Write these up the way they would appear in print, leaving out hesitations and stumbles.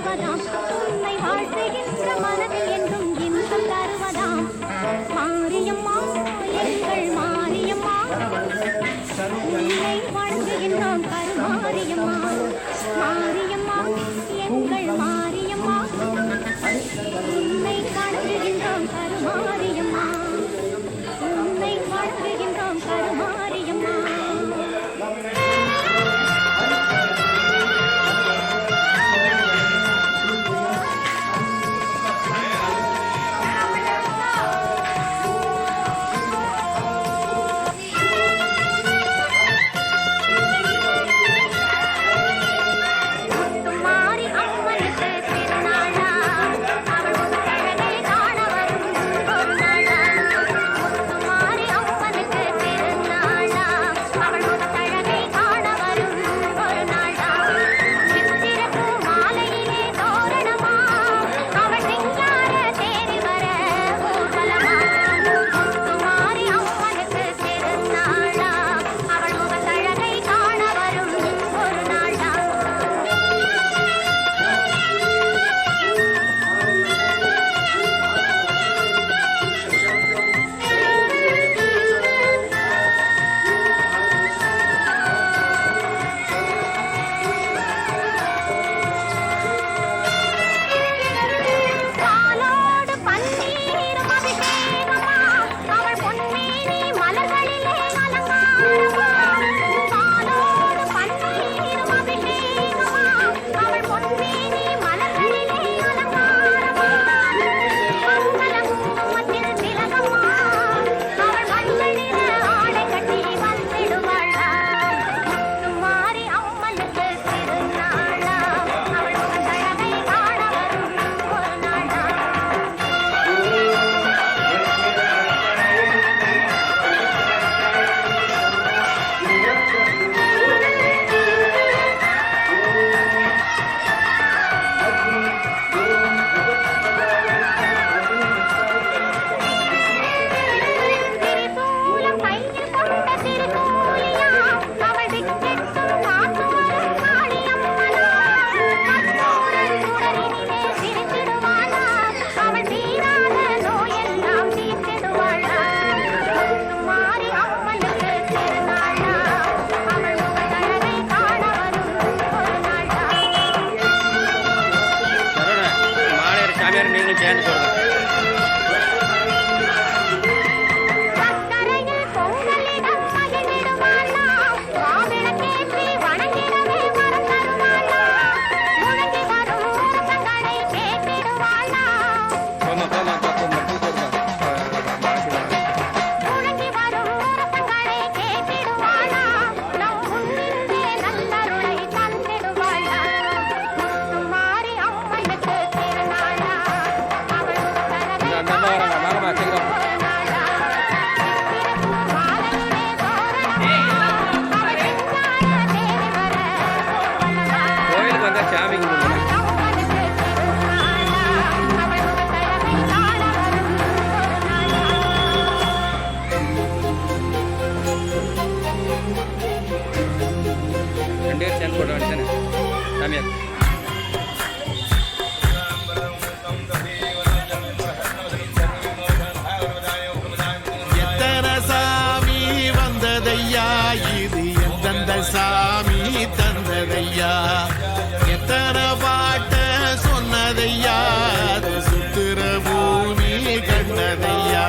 தருவதாம் உன்னை வாழ்த்துகின்ற மனதில் என்றும் இன்பம் தருவதாம் மாரியம்மா எங்கள் மாரியம்மா உன்னை வணங்குகின்றோம் கருமாரியம்மா மாரியம்மா எங்கள் மாரியம்மா உன்னை வணங்குகின்றோம் கருமாரியம்மா உன்னை வணங்குகின்றோம் கருமாரியம்மா சாமி தந்ததையா எத்தனை பாட்ட சொன்னதையா சுத்துற பூமி கண்டதையா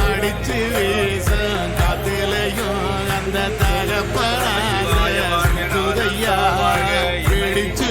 அடிச்சு வீசும் காத்திலையும் அந்த தகப்பனாதையா பிடிச்சு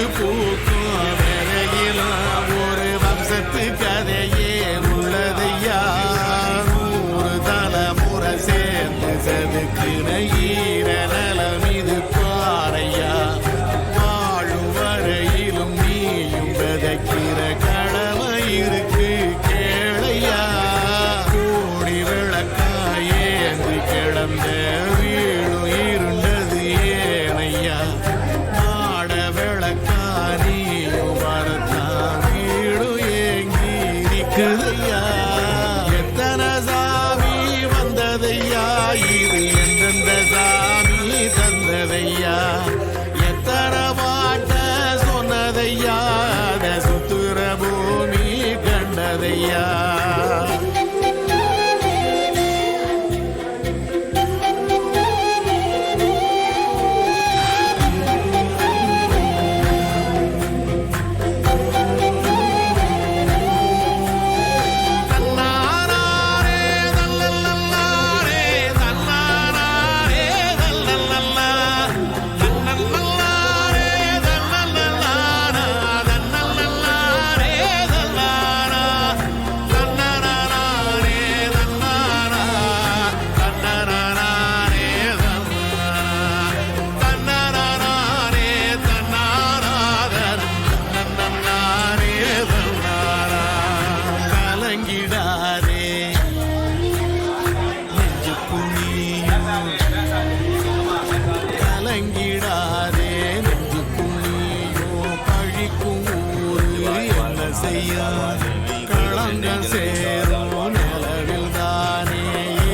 செய்யும் களங்கம் சேரும் நிலவில் தானே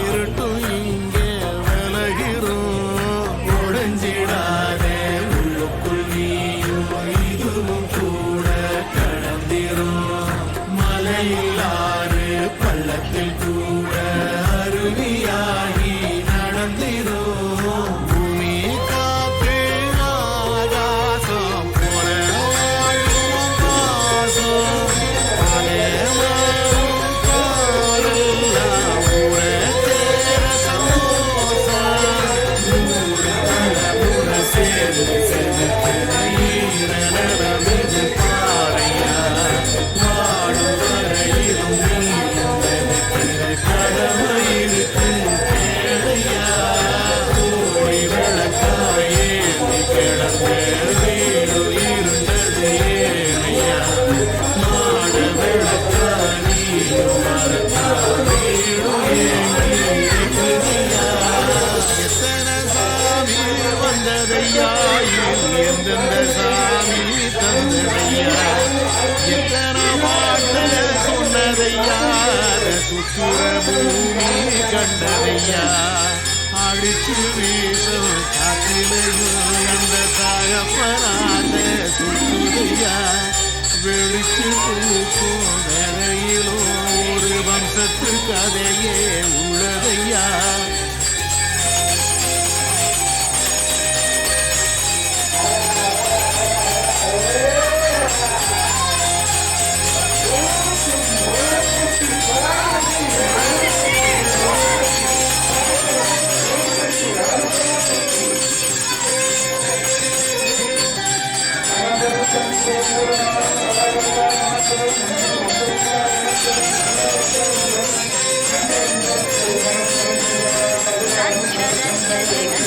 இருட்டும் இங்கே விலகிறோம் ஒழிஞ்சிடாதே உள்ளுக்குள் நீயும் இதுவும் கூட கடந்திரும் மலையிலாறு பள்ளத்தில் கூட அருவியாகி நடந்திரும் பூமி காத்து ஆகாசம் போல வாழும் பாசம் அலைமரும் காலெல்லாம் ஊரே தேர சமோசம் நூறு தலைமுறை சேர்ந்து செலுத்தின ஈரநலமிது பாறையா வாழும் வரையிலும் நீ கடமையிருக்கு கேளையா கோடி விளக்காயே நீ கிடந்த வீடு இருந்தது ஏனையா மாட விளக்கா நீயும் மறந்தா வீடு ஏங்கி இருக்குதையா எத்தனை சாமி வந்ததையா எந்தெந்த சாமி தந்ததையா எத்தனை பாட்ட சொன்னதையா சுத்துற பூமி கண்டதையா அடிச்சு வீசும் காத்திலையும் எந்த தகப்பனாத சுத்துதையா வெளிச்சு பூக்கும் வேலையிலும் ஒரு வம்சத்து கதையே உள்ளதையா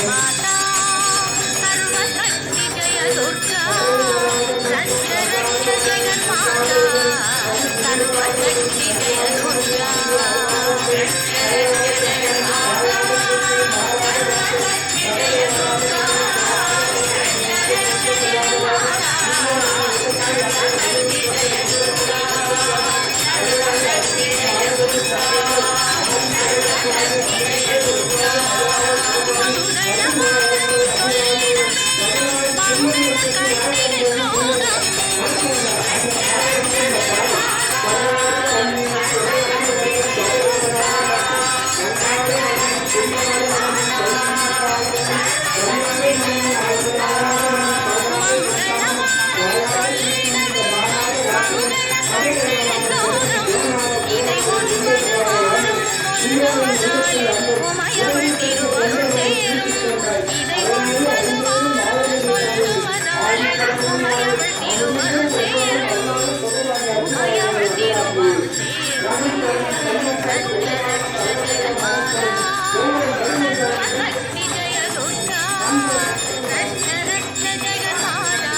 माता सर्वशक्ति जय दुर्गा रक्ष रक्ष जगन्माता सर्वशक्ति जय दुर्गा रक्ष रक्ष जगन्माता सर्वशक्ति जय दुर्गा रक्ष रक्ष जगन्माता सर्वशक्ति जय दुर्गा सर्वशक्ति जय दुर्गा सर्वशक्ति जय दुर्गा மங்களமாரம் சொல்லிடவே மங்கள கண்ணிகை ஸ்லோகம் மங்களமாரம் சொல்லிடவே மங்கள கண்ணிகை ஸ்லோகம் இதை 9 வாரம் சொல்லுவதால் உமையவள் திருவருள் சேரும் இதை 9 வாரம் சொல்லுவதால் உமையவள் திருவருள் சேரும் உமையவள் திருவருள் சேரும் ரட்ச ரட்ச ஜெகன்மாதா சர்வசக்தி ஜெய துர்கா ரட்ச ரட்ச ஜெகன்மாதா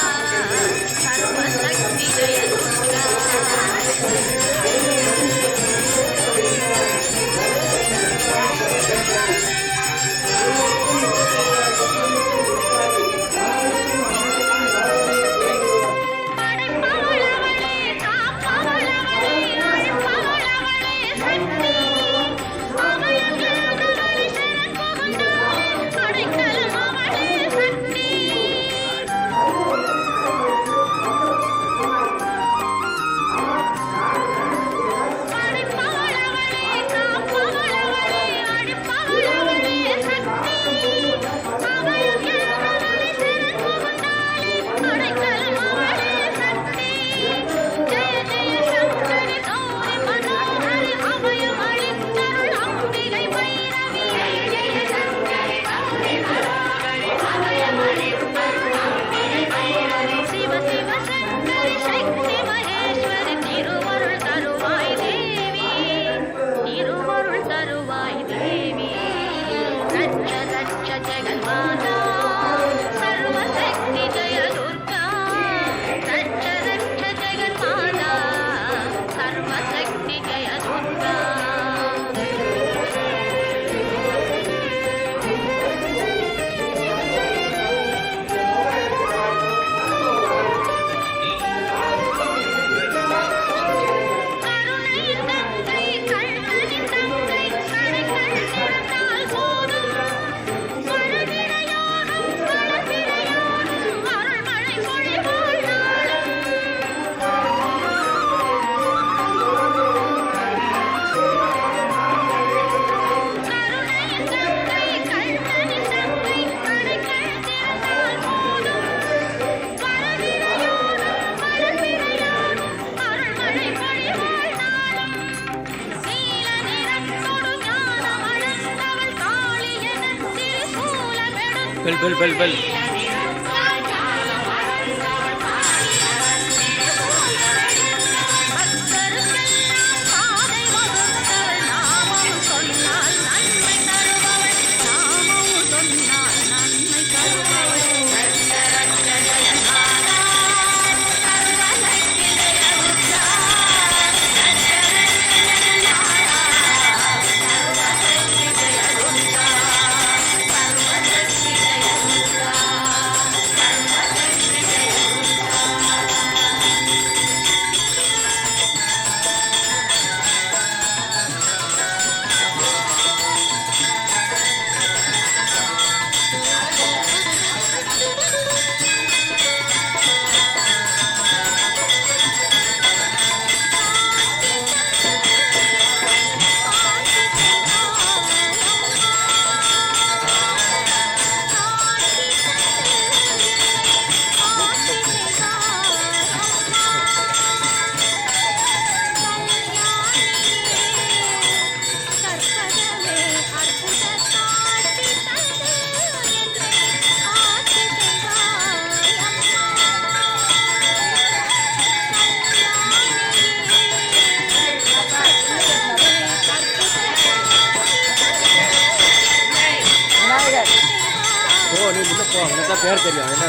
சர்வசக்தி ஜெய துர்கா Thank you. பெல் ஓ நீ முன்ன போ எனக்கு பேர் தெரியும் என்ன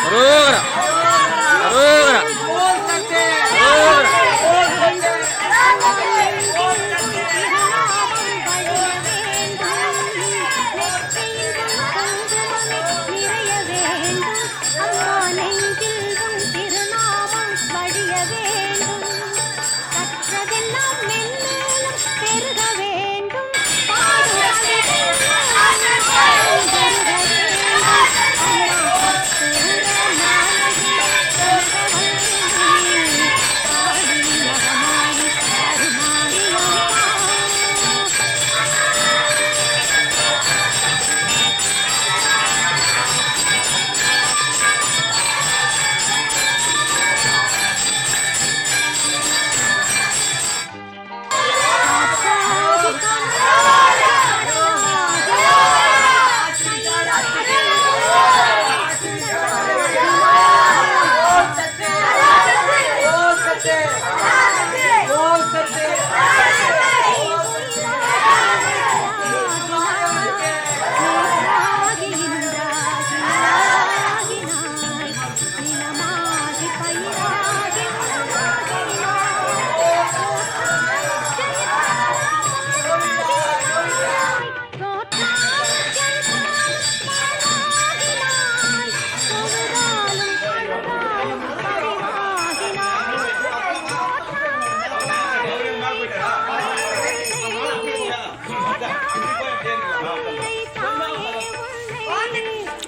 அரோகரா அரோகரா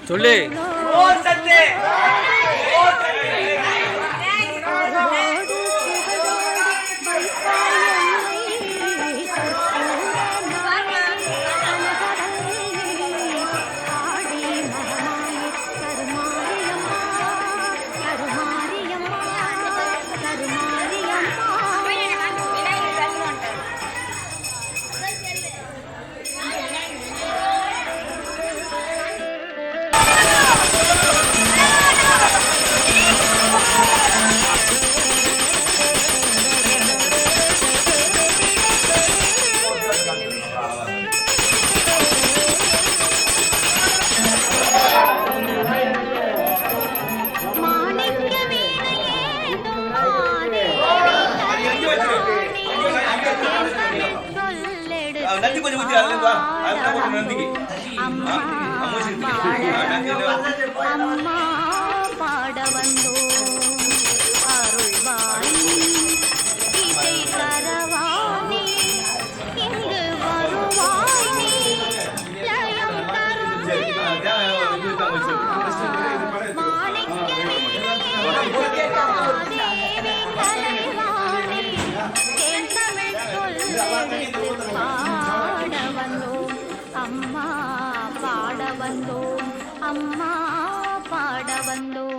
சொல்லு அம்மா பாட வந்தோ அருள்வாய் இசை தரவானே இங்கு வருவாய் நீ லயம் தரும் மாணிக்கமே கலைவானே என் தமிழ் சொல்லெடுத்து பாட வந்தோம் அம்மா பாட வந்தோம் அம்மா பாட வந்தோம்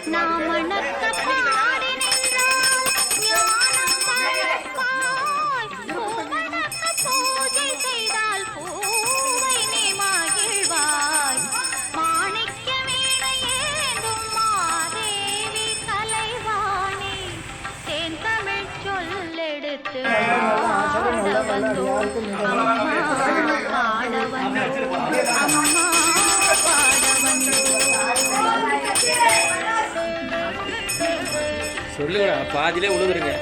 நாம் மணக்க பாடி நின்றால் ஞானம் தருவாய் பூமணக்க பூஜை செய்தால் பூவை நீ மகிழ்வாய் மாணிக்க வீணையேந்தும் மாதேவி கலைவாணி தேன் தமிழ் சொல்லெடுத்து பாட வந்தோம் அம்மா பாட வந்தோம் அம்மா பாட வந்தோம் சொல்லுங்கடா பாதியிலே உழுகுறீங்க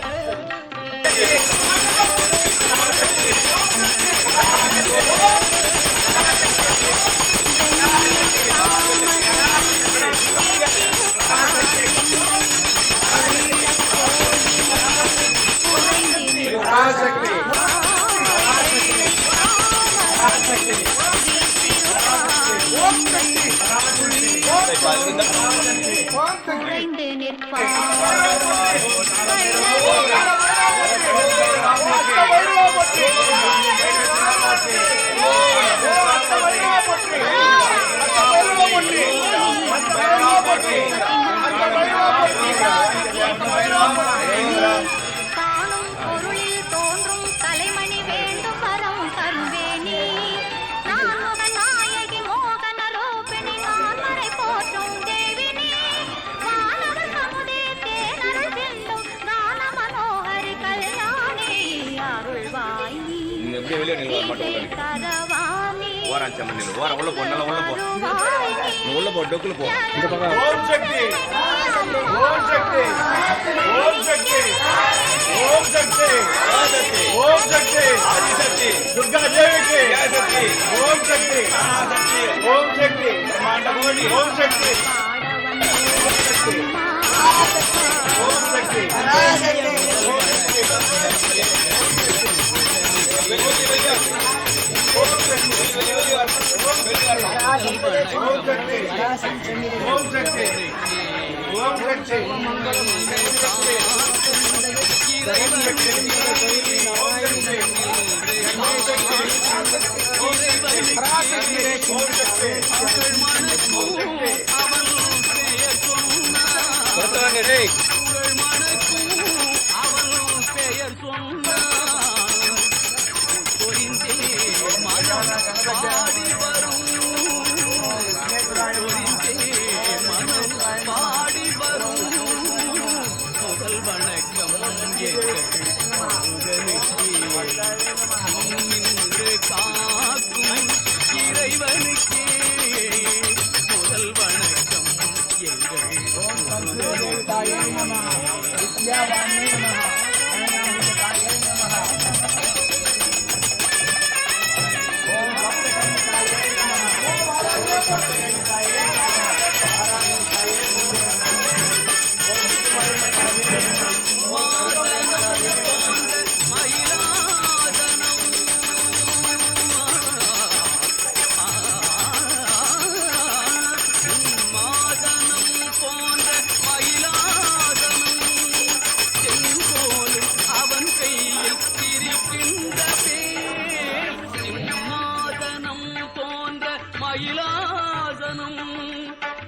குறைந்து நிற்பார் காணும் பொருளில் தோன்றும் கலைமணி வேண்டும் வரம் தருவேனே நான் முகன் நாயகி மோகன ரூபிணி நான் மறை போற்றும் தேவினே வானவர் சமுதே தேனருள் ஓரம் சம்மந்தியில் ஓரம் உள்ள போ நல்லா உள்ள போ உள்ள போ டொக்குல போ இந்த பக்கம் ஓம் சக்தி ஓம் சக்தி ஓம் சக்தி ஓம் சக்தி ஓம் சக்தி ஆதி சக்தி துர்கா தேவிக்கு ஜெய சக்தி ஓம் சக்தி சக்தி ஓம் சக்தி மாண்டகோடி ஓம் சக்தி ஓம் சக்தி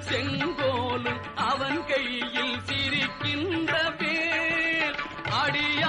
செங்கோலும் அவன் கையில் சிரிக்கின்ற வேல் அடிய